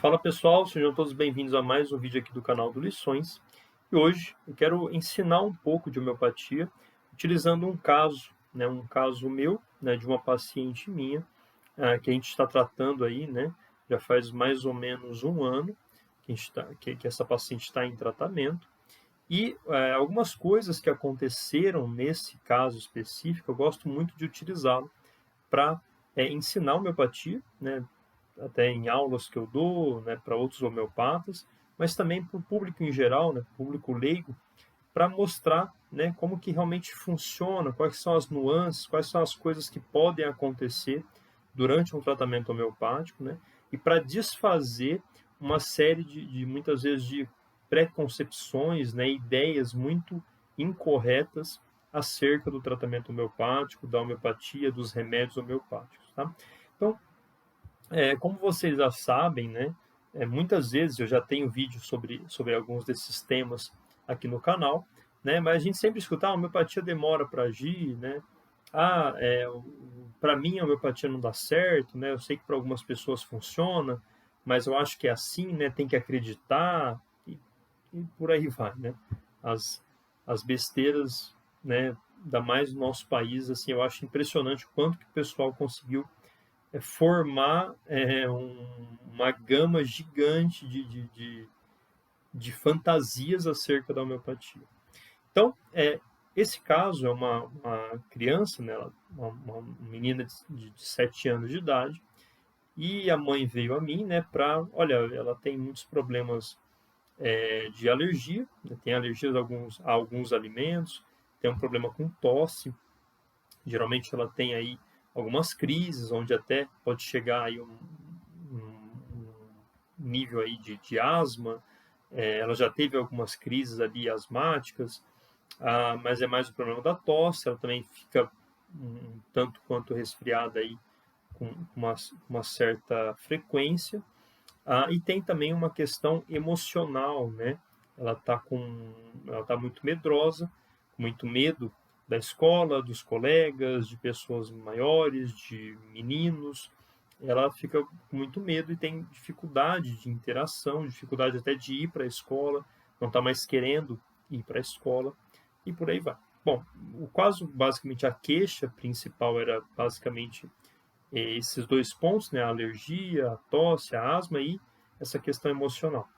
Fala pessoal, sejam todos bem-vindos a mais um vídeo aqui do canal do Lições. E hoje eu quero ensinar um pouco de homeopatia utilizando um caso, um caso meu, de uma paciente minha, que a gente está tratando aí, já faz mais ou menos um ano que essa paciente está em tratamento. E algumas coisas que aconteceram nesse caso específico, eu gosto muito de utilizá-lo para ensinar homeopatia, até em aulas que eu dou, para outros homeopatas, mas também para o público em geral, público leigo, para mostrar, como que realmente funciona, quais são as nuances, quais são as coisas que podem acontecer durante um tratamento homeopático, e para desfazer uma série de muitas vezes de preconcepções, ideias muito incorretas acerca do tratamento homeopático, da homeopatia, dos remédios homeopáticos, tá? Então, como vocês já sabem, muitas vezes eu já tenho vídeo sobre alguns desses temas aqui no canal, mas a gente sempre escuta, a homeopatia demora para agir, para mim a homeopatia não dá certo, eu sei que para algumas pessoas funciona, mas eu acho que é assim, tem que acreditar, e por aí vai, As, as besteiras, ainda mais no nosso país, assim, eu acho impressionante o quanto que o pessoal conseguiu formar uma gama gigante de fantasias acerca da homeopatia. Então, esse caso é uma criança, uma menina de 7 anos de idade, e a mãe veio a mim, olha, ela tem muitos problemas de alergia, tem alergias a alguns alimentos, tem um problema com tosse, geralmente ela tem aí algumas crises, onde até pode chegar aí um nível aí de asma, ela já teve algumas crises ali asmáticas, mas é mais o problema da tosse, ela também fica tanto quanto resfriada aí com uma certa frequência, e tem também uma questão emocional, ela tá muito medrosa, com muito medo da escola, dos colegas, de pessoas maiores, de meninos. Ela fica com muito medo e tem dificuldade de interação, dificuldade até de ir para a escola, não está mais querendo ir para a escola e por aí vai. Bom, o caso, basicamente, a queixa principal era basicamente esses dois pontos, a alergia, a tosse, a asma e essa questão emocional.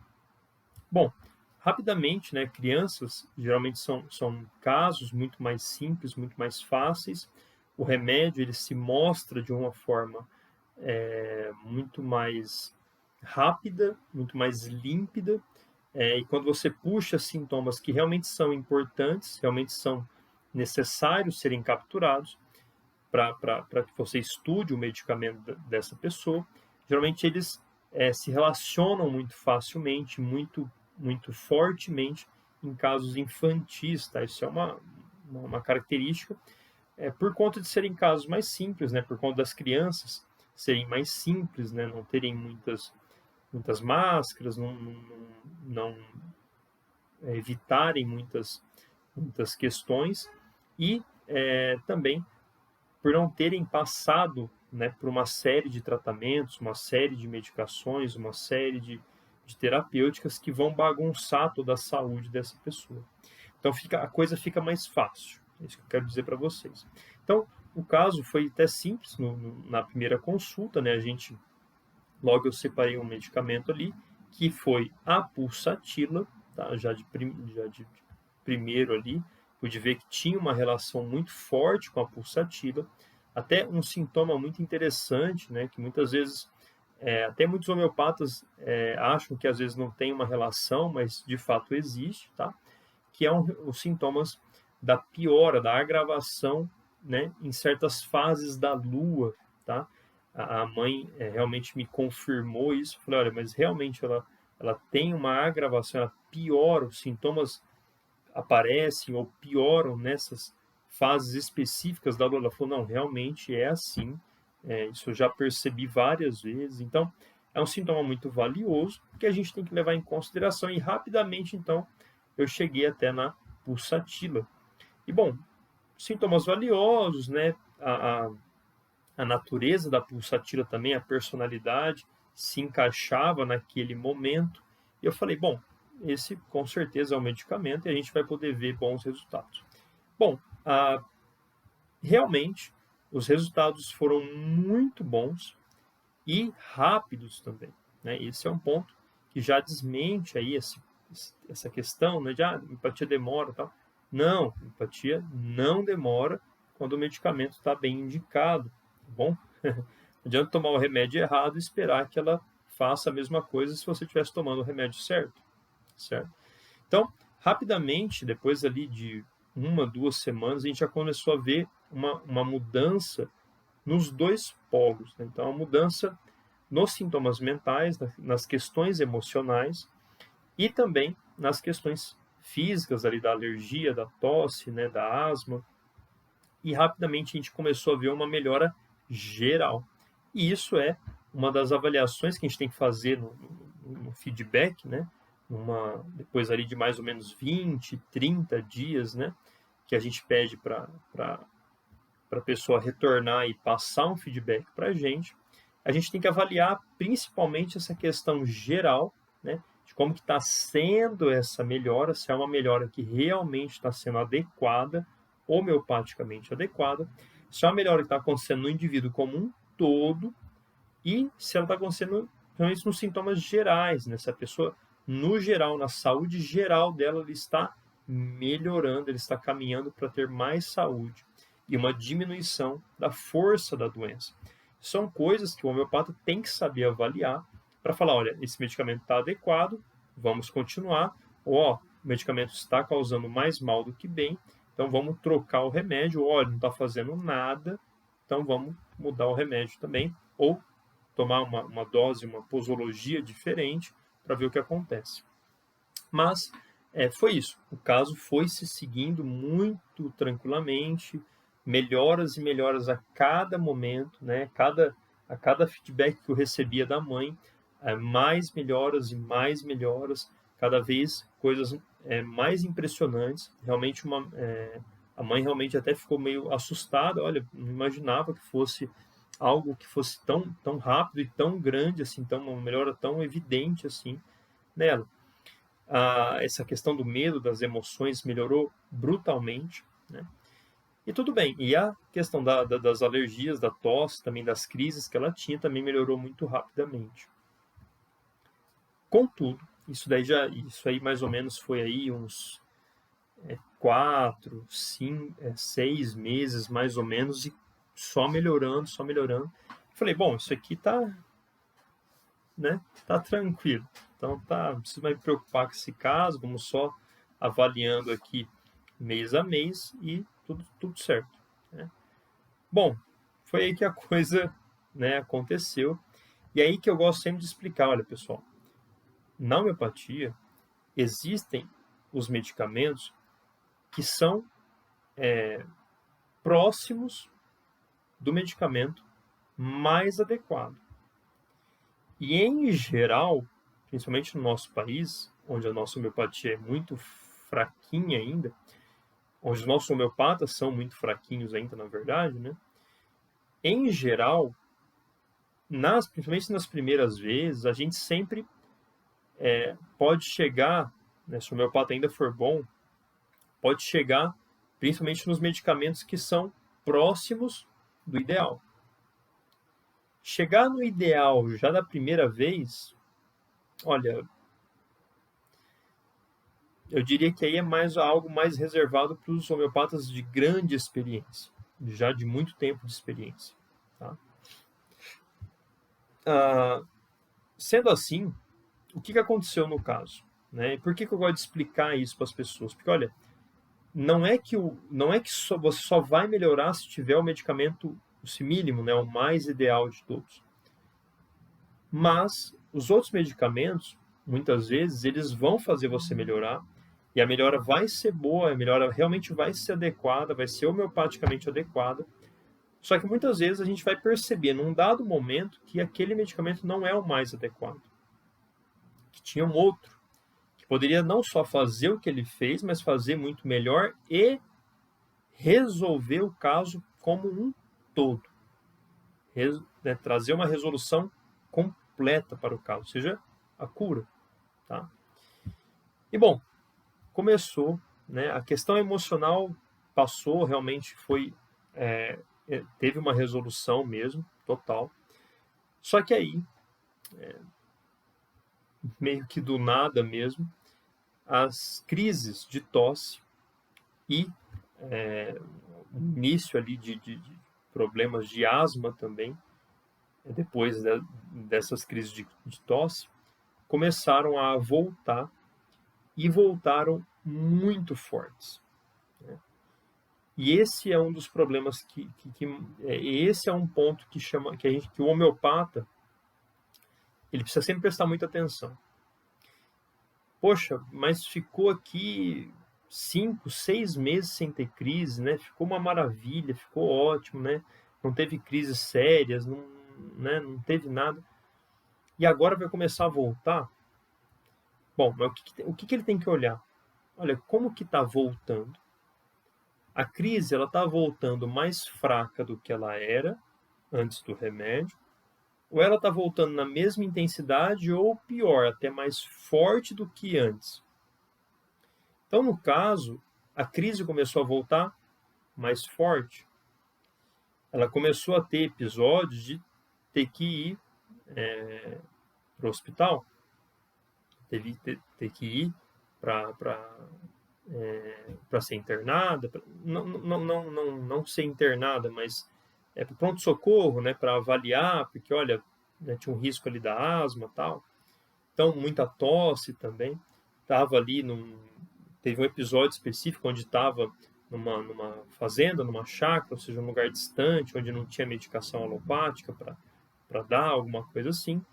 Bom, rapidamente, crianças geralmente são casos muito mais simples, muito mais fáceis. O remédio ele se mostra de uma forma muito mais rápida, muito mais límpida, e quando você puxa sintomas que realmente são importantes, realmente são necessários serem capturados, para que você estude o medicamento dessa pessoa. Geralmente eles se relacionam muito facilmente, muito fortemente em casos infantis, tá? Isso é uma característica, por conta de serem casos mais simples, por conta das crianças serem mais simples, não terem muitas máscaras, não evitarem muitas questões e também por não terem passado, por uma série de tratamentos, uma série de medicações, uma série de terapêuticas que vão bagunçar toda a saúde dessa pessoa. Então a coisa fica mais fácil. É isso que eu quero dizer para vocês. Então, o caso foi até simples na primeira consulta, logo eu separei um medicamento ali, que foi a pulsatila, tá? Já de primeiro ali, pude ver que tinha uma relação muito forte com a pulsatila, até um sintoma muito interessante, que muitas vezes, até muitos homeopatas acham que às vezes não tem uma relação, mas de fato existe, tá? Que é os sintomas da piora, da agravação, em certas fases da lua, tá? A mãe realmente me confirmou isso, falei, olha, mas realmente ela tem uma agravação, ela piora, os sintomas aparecem ou pioram nessas fases específicas da lua. Ela falou, não, realmente é assim, isso eu já percebi várias vezes, então é um sintoma muito valioso que a gente tem que levar em consideração e rapidamente, então, eu cheguei até na pulsatila. E, bom, sintomas valiosos, a natureza da pulsatila também, a personalidade se encaixava naquele momento. E eu falei, bom, esse com certeza é um medicamento e a gente vai poder ver bons resultados. Bom, realmente os resultados foram muito bons e rápidos também, né? Esse é um ponto que já desmente aí essa questão, né, de empatia demora e tal. Não, empatia não demora quando o medicamento está bem indicado, tá bom? Não adianta tomar o remédio errado e esperar que ela faça a mesma coisa se você estivesse tomando o remédio certo, certo? Então, rapidamente, depois ali de 1, 2 semanas, a gente já começou a ver uma mudança nos dois polos, né? Então, a mudança nos sintomas mentais, nas questões emocionais e também nas questões físicas ali da alergia, da tosse, né, da asma. E rapidamente a gente começou a ver uma melhora geral. E isso é uma das avaliações que a gente tem que fazer no feedback, né? Depois ali de mais ou menos 20, 30 dias, né? Que a gente pede para a pessoa retornar e passar um feedback para a gente tem que avaliar principalmente essa questão geral, né, de como que está sendo essa melhora, se é uma melhora que realmente está sendo adequada, homeopaticamente adequada, se é uma melhora que está acontecendo no indivíduo como um todo, e se ela está acontecendo realmente nos sintomas gerais, né, se a pessoa, no geral, na saúde geral dela, ela está melhorando, ele está caminhando para ter mais saúde e uma diminuição da força da doença. São coisas que o homeopata tem que saber avaliar para falar, olha, esse medicamento está adequado, vamos continuar, ou ó, o medicamento está causando mais mal do que bem, então vamos trocar o remédio, olha, não está fazendo nada, então vamos mudar o remédio também, ou tomar uma dose, uma posologia diferente para ver o que acontece. Mas foi isso. O caso foi se seguindo muito tranquilamente, melhoras e melhoras a cada momento, né? A cada feedback que eu recebia da mãe, mais melhoras e mais melhoras, cada vez coisas mais impressionantes. Realmente a mãe realmente até ficou meio assustada. Olha, não imaginava que fosse algo que fosse tão rápido e tão grande assim, uma melhora tão evidente assim nela. Essa questão do medo, das emoções melhorou brutalmente, né? E tudo bem. E a questão das alergias, da tosse, também das crises que ela tinha, também melhorou muito rapidamente. Contudo, isso aí mais ou menos foi aí uns 4, 5, 6 meses mais ou menos, e só melhorando, só melhorando. Falei, bom, isso aqui tá, né, tá tranquilo. Então não preciso mais me preocupar com esse caso, vamos só avaliando aqui mês a mês e tudo certo, né? Bom, foi aí que a coisa, né, aconteceu. E aí que eu gosto sempre de explicar, olha pessoal, na homeopatia existem os medicamentos que são próximos do medicamento mais adequado. E em geral, principalmente no nosso país, onde a nossa homeopatia é muito fraquinha ainda, onde os nossos homeopatas são muito fraquinhos ainda, na verdade, né? Em geral, principalmente nas primeiras vezes, a gente sempre pode chegar, né, se o homeopata ainda for bom, pode chegar principalmente nos medicamentos que são próximos do ideal. Chegar no ideal já da primeira vez, olha, eu diria que aí é algo mais reservado para os homeopatas de grande experiência, já de muito tempo de experiência. Tá? Sendo assim, o que aconteceu no caso? Né? Por que eu gosto de explicar isso para as pessoas? Porque, olha, não é que você só vai melhorar se tiver o medicamento, o mínimo, né, o mais ideal de todos. Mas os outros medicamentos, muitas vezes, eles vão fazer você melhorar, e a melhora vai ser boa, a melhora realmente vai ser adequada, vai ser homeopaticamente adequada. Só que muitas vezes a gente vai perceber, num dado momento, que aquele medicamento não é o mais adequado. Que tinha um outro, que poderia não só fazer o que ele fez, mas fazer muito melhor e resolver o caso como um todo. Trazer uma resolução completa para o caso, ou seja, a cura. Tá? E bom, começou, né, a questão emocional passou, realmente teve uma resolução mesmo, total. Só que aí, meio que do nada mesmo, as crises de tosse e o início ali de problemas de asma também, depois dessas crises de tosse, começaram a voltar e voltaram muito fortes. E esse é um dos problemas esse é um ponto que o homeopata ele precisa sempre prestar muita atenção. Poxa, mas ficou aqui 5, 6 meses sem ter crise, né? Ficou uma maravilha, ficou ótimo, né? Não teve crises sérias, não, né? Não teve nada. E agora vai começar a voltar? Bom, mas o que ele tem que olhar? Olha, como que está voltando? A crise ela está voltando mais fraca do que ela era antes do remédio, ou ela está voltando na mesma intensidade ou pior, até mais forte do que antes. Então, no caso, a crise começou a voltar mais forte. Ela começou a ter episódios de ter que ir para o hospital, ter que ir para ser internada, não ser internada, mas para pronto-socorro, né, para avaliar, porque, olha, né, tinha um risco ali da asma e tal. Então, muita tosse também. Estava ali, teve um episódio específico onde estava numa fazenda, numa chácara, ou seja, um lugar distante, onde não tinha medicação alopática para dar, alguma coisa assim.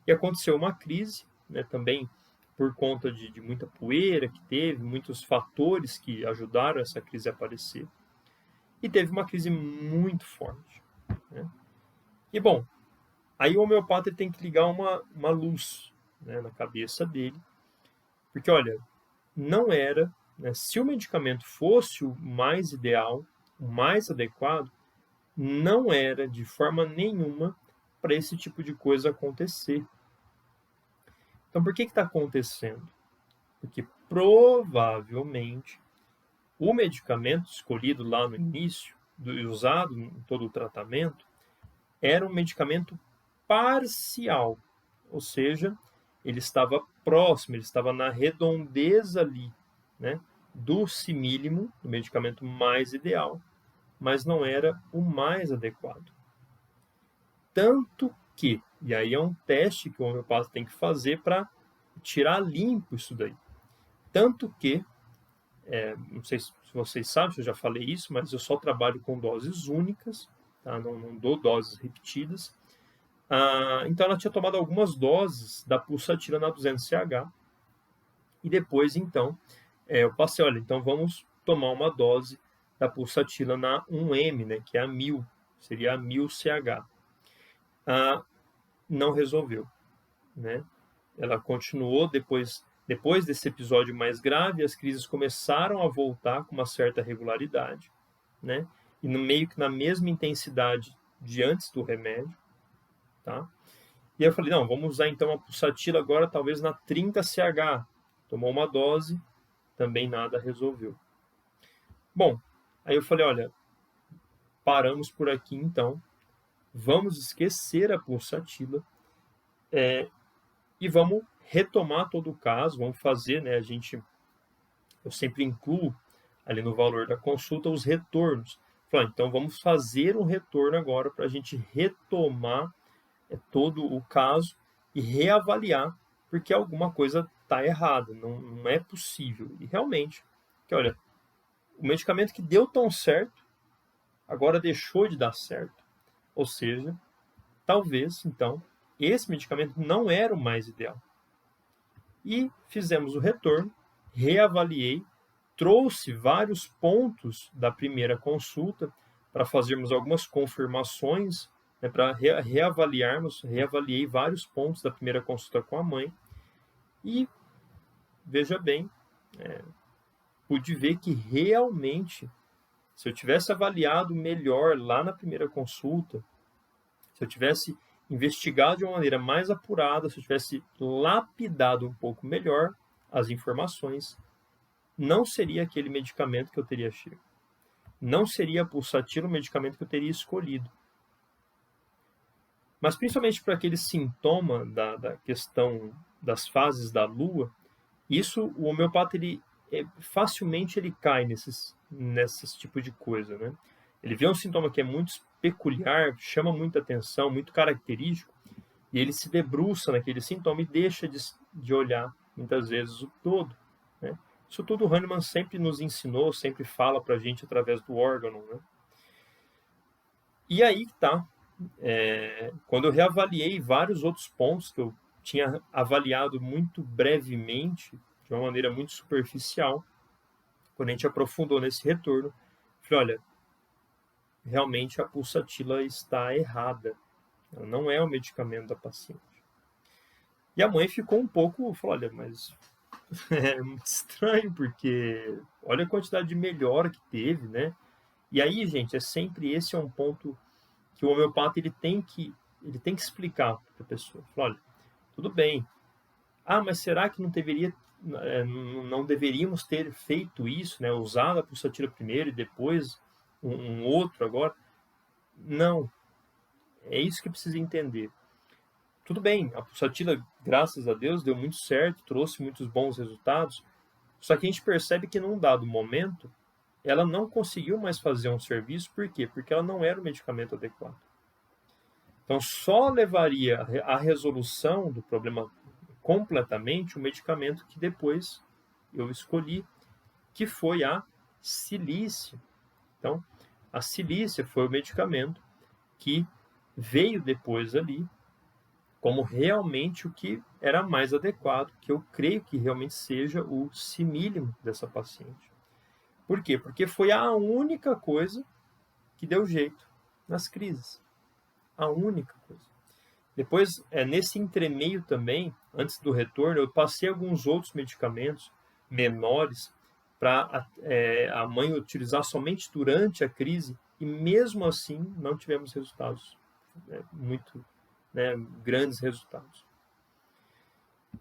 E aconteceu uma crise, né, também por conta de muita poeira que teve, muitos fatores que ajudaram essa crise a aparecer. E teve uma crise muito forte. Né? E, bom, aí o homeopata tem que ligar uma luz, né, na cabeça dele, porque, olha, não era, né, se o medicamento fosse o mais ideal, o mais adequado, não era de forma nenhuma para esse tipo de coisa acontecer. Então, por que está acontecendo? Porque provavelmente o medicamento escolhido lá no início, usado em todo o tratamento, era um medicamento parcial, ou seja, ele estava próximo, ele estava na redondeza ali, né, do simílimo, do medicamento mais ideal, mas não era o mais adequado. Tanto que, e aí é um teste que o homeopata tem que fazer para tirar limpo isso daí. Tanto que, não sei se vocês sabem, se eu já falei isso, mas eu só trabalho com doses únicas, tá? Não dou doses repetidas. Então ela tinha tomado algumas doses da pulsatina na 200-CH, e depois, então, eu passei, olha, então vamos tomar uma dose da pulsatina na 1M, né, que é a 1000, seria a 1000-CH. Não resolveu, né? Ela continuou depois desse episódio mais grave, as crises começaram a voltar com uma certa regularidade, né? E no meio que na mesma intensidade de antes do remédio, tá? E aí eu falei, não, vamos usar então a pulsatila agora talvez na 30-CH. Tomou uma dose, também nada resolveu. Bom, aí eu falei, olha, paramos por aqui então, vamos esquecer a pulsatila e vamos retomar todo o caso, vamos fazer, né, eu sempre incluo ali no valor da consulta os retornos. Falei, então vamos fazer um retorno agora para a gente retomar todo o caso e reavaliar, porque alguma coisa está errada, não é possível. E realmente, que olha, o medicamento que deu tão certo, agora deixou de dar certo. Ou seja, talvez, então, esse medicamento não era o mais ideal. E fizemos o retorno, reavaliei, trouxe vários pontos da primeira consulta para fazermos algumas confirmações, né, para reavaliei vários pontos da primeira consulta com a mãe e, veja bem, pude ver que realmente, se eu tivesse avaliado melhor lá na primeira consulta, se eu tivesse investigado de uma maneira mais apurada, se eu tivesse lapidado um pouco melhor as informações, não seria aquele medicamento que eu teria chego. Não seria a pulsatila o medicamento que eu teria escolhido. Mas principalmente para aquele sintoma da questão das fases da lua, isso o homeopata facilmente ele cai nesses tipos de coisa, né? Ele vê um sintoma que é muito peculiar, chama muita atenção, muito característico, e ele se debruça naquele sintoma e deixa de olhar, muitas vezes, o todo, né? Isso tudo o Hahnemann sempre nos ensinou, sempre fala para a gente através do órgão, né? E aí que tá. Quando eu reavaliei vários outros pontos que eu tinha avaliado muito brevemente, de uma maneira muito superficial, quando a gente aprofundou nesse retorno, falei, olha, realmente a pulsatila está errada. Ela não é o medicamento da paciente. E a mãe ficou um pouco, falou, olha, mas é muito estranho, porque olha a quantidade de melhora que teve, né? E aí, gente, esse é um ponto que o homeopata ele tem que explicar para a pessoa. Fala, olha, tudo bem. Ah, mas será que não deveríamos ter feito isso, né? Usado a pulsatila primeiro e depois um outro agora? Não. É isso que precisa entender. Tudo bem, a pulsatila, graças a Deus, deu muito certo, trouxe muitos bons resultados, só que a gente percebe que num dado momento, ela não conseguiu mais fazer um serviço, por quê? Porque ela não era o medicamento adequado. Então, só levaria à resolução do problema completamente o medicamento que depois eu escolhi, que foi a silícia. Então, a silícia foi o medicamento que veio depois ali como realmente o que era mais adequado, que eu creio que realmente seja o simílimo dessa paciente. Por quê? Porque foi a única coisa que deu jeito nas crises. A única coisa. Depois, nesse entremeio também, antes do retorno, eu passei alguns outros medicamentos menores para a mãe utilizar somente durante a crise, e mesmo assim não tivemos resultados, muito grandes resultados.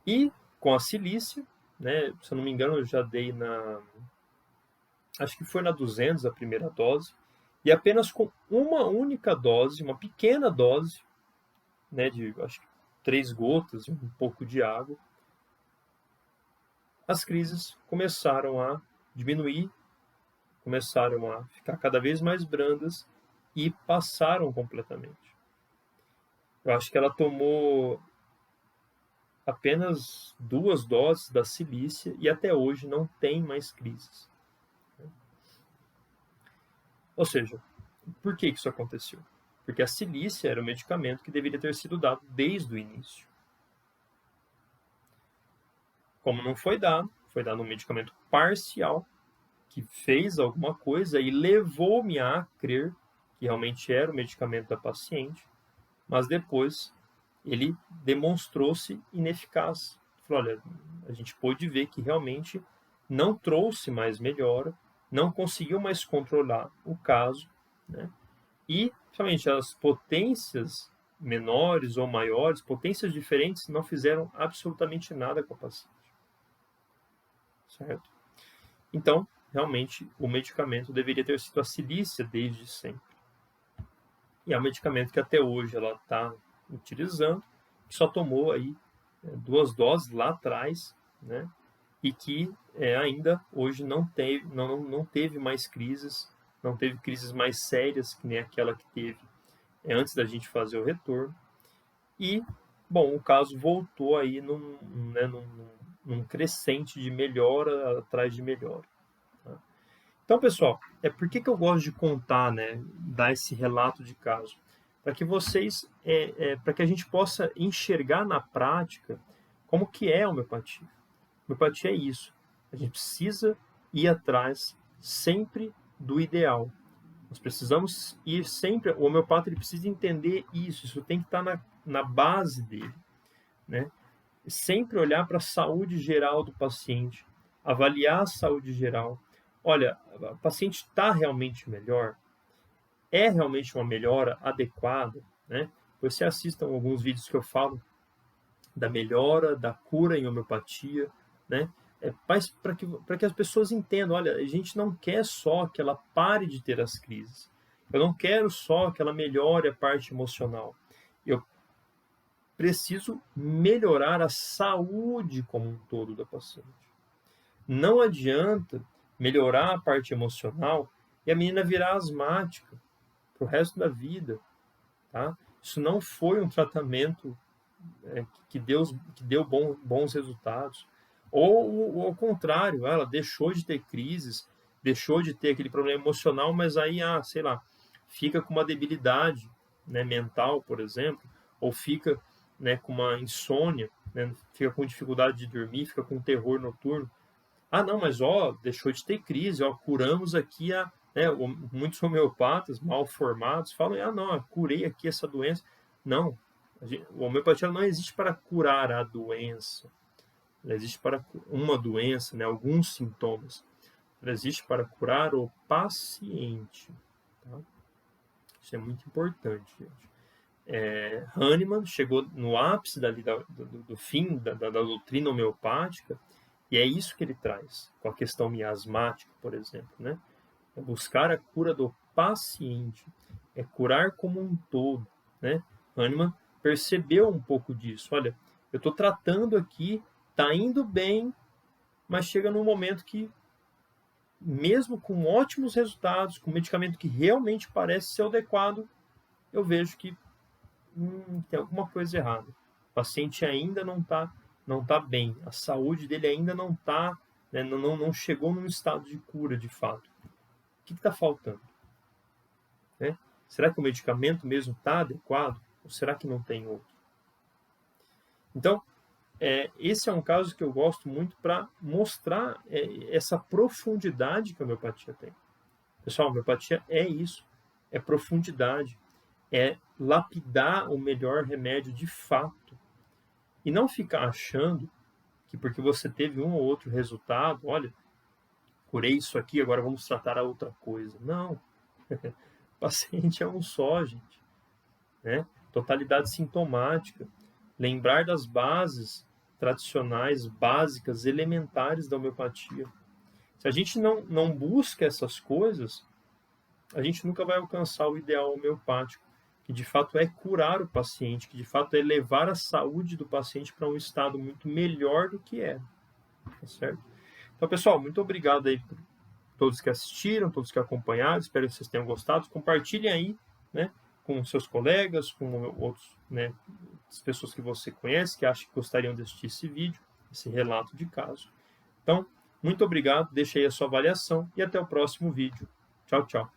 E com a silícia, se eu não me engano, eu já dei acho que foi na 200 a primeira dose, e apenas com uma única dose, uma pequena dose, de acho que 3 gotas e um pouco de água, as crises começaram a diminuir, começaram a ficar cada vez mais brandas e passaram completamente. Eu acho que ela tomou apenas 2 doses da silícia e até hoje não tem mais crises. Ou seja, por que isso aconteceu? Porque a silícia era o medicamento que deveria ter sido dado desde o início. Como não foi dado um medicamento parcial que fez alguma coisa e levou-me a crer que realmente era o medicamento da paciente, mas depois ele demonstrou-se ineficaz. Falou, olha, a gente pôde ver que realmente não trouxe mais melhora, não conseguiu mais controlar o caso, né? E, principalmente, as potências menores ou maiores, potências diferentes, não fizeram absolutamente nada com a paciente. Certo? Então, realmente, o medicamento deveria ter sido a silícia desde sempre. E é um medicamento que até hoje ela está utilizando, que só tomou aí 2 doses lá atrás, né? E que ainda hoje não teve mais crises, não teve crises mais sérias que nem aquela que teve antes da gente fazer o retorno. E, bom, o caso voltou aí num crescente de melhora atrás de melhora. Tá? Então, pessoal, por que eu gosto de contar, dar esse relato de caso? Para que vocês, para que a gente possa enxergar na prática como que é a homeopatia. A homeopatia é isso. A gente precisa ir atrás sempre do ideal. Nós precisamos ir sempre... O homeopata ele precisa entender isso. Isso tem que estar na base dele. Né? Sempre olhar para a saúde geral do paciente. Avaliar a saúde geral. Olha, o paciente está realmente melhor? É realmente uma melhora adequada? Né? Depois você assista alguns vídeos que eu falo da melhora, da cura em homeopatia, né? Mas para que as pessoas entendam, olha, a gente não quer só que ela pare de ter as crises. Eu não quero só que ela melhore a parte emocional. Eu preciso melhorar a saúde como um todo da paciente. Não adianta melhorar a parte emocional e a menina virar asmática para o resto da vida, tá? Isso não foi um tratamento que deu bons resultados. Ou ao contrário, ela deixou de ter crises, deixou de ter aquele problema emocional, mas aí, sei lá, fica com uma debilidade, né, mental, por exemplo, ou fica, né, com uma insônia, né, fica com dificuldade de dormir, fica com terror noturno. Não, mas deixou de ter crise, curamos aqui muitos homeopatas mal formados falam, não, eu curei aqui essa doença. Não, a homeopatia não existe para curar a doença, ela existe para uma doença, né, alguns sintomas. Ela existe para curar o paciente. Tá? Isso é muito importante, gente. Hahnemann chegou no ápice do fim da doutrina homeopática, e é isso que ele traz, com a questão miasmática, por exemplo, né? É buscar a cura do paciente, é curar como um todo, né? Hahnemann percebeu um pouco disso. Olha, eu estou tratando aqui, está indo bem, mas chega num momento que, mesmo com ótimos resultados, com medicamento que realmente parece ser adequado, eu vejo que tem alguma coisa errada. O paciente ainda não tá bem, a saúde dele ainda não está, né, não chegou num estado de cura de fato. O que está faltando? Né? Será que o medicamento mesmo está adequado? Ou será que não tem outro? Então, esse é um caso que eu gosto muito para mostrar essa profundidade que a homeopatia tem. Pessoal, a homeopatia é isso, é profundidade, é lapidar o melhor remédio de fato. E não ficar achando que porque você teve um ou outro resultado, olha, curei isso aqui, agora vamos tratar a outra coisa. Não. O paciente é um só, gente. Né? Totalidade sintomática. Lembrar das bases tradicionais, básicas, elementares da homeopatia. Se a gente não busca essas coisas, a gente nunca vai alcançar o ideal homeopático, que de fato é curar o paciente, que de fato é levar a saúde do paciente para um estado muito melhor do que era. Tá certo? Então, pessoal, muito obrigado aí por todos que assistiram, todos que acompanharam, espero que vocês tenham gostado. Compartilhem aí, né, com seus colegas, com outros, né, as pessoas que você conhece, que acham que gostariam de assistir esse vídeo, esse relato de caso. Então, muito obrigado, deixe aí a sua avaliação e até o próximo vídeo. Tchau, tchau.